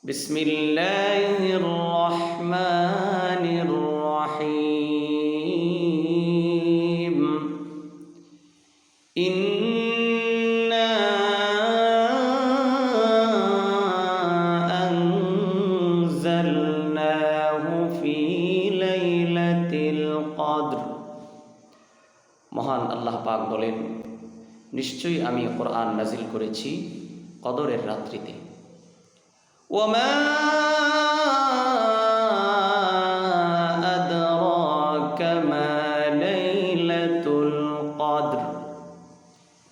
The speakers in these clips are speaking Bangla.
বিসমিল্লাহির রহমানির রহিম। ইন্না আনজালনাহু ফি লাইলাতিল কদর। মহান আল্লাহ পাক বলেন, নিশ্চয়ই আমি কোরআন নাজিল করেছি কদরের রাত্রিতে। ওয়ামা আদরাকা মা লাইলাতুল কদর।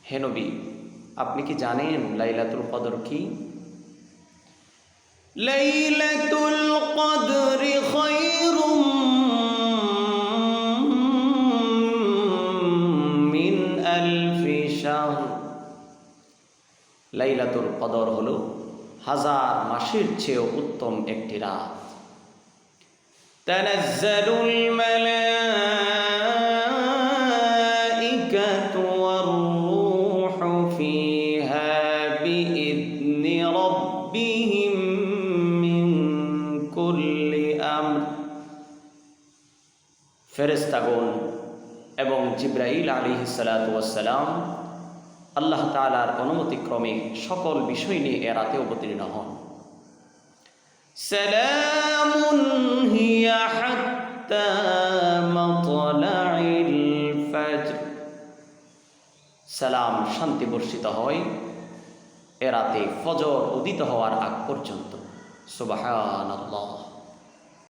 হে নবী, আপনি কি জানেন লাইলাতুল কদর কি? লাইলাতুল কদরি খায়রুম মিন আলফি শাহর। লাইলাতুল কদর হলো হাজার মাসের চেয়েও উত্তম একটি রাত। তানাজ্জালুল মালাইকাতু ওয়ার রূহু ফিহা বিইذনি রাব্বিহিম মিন কুল্লি আমর। ফেরেশতাগণ এবং জিবরাইল আলাইহিস সালাতু ওয়াস সালাম আল্লাহ তাআলার অনুমতিক্রমে সকল বিষয় নিয়ে এ রাতে অবতীর্ণ হন। সালামুন হিয়া হাত্তা মাতলাইল ফজর। সালাম, শান্তি বর্ষিত হয় এ রাতে ফজর উদিত হওয়ার আগ পর্যন্ত। সুবহানাল্লাহ।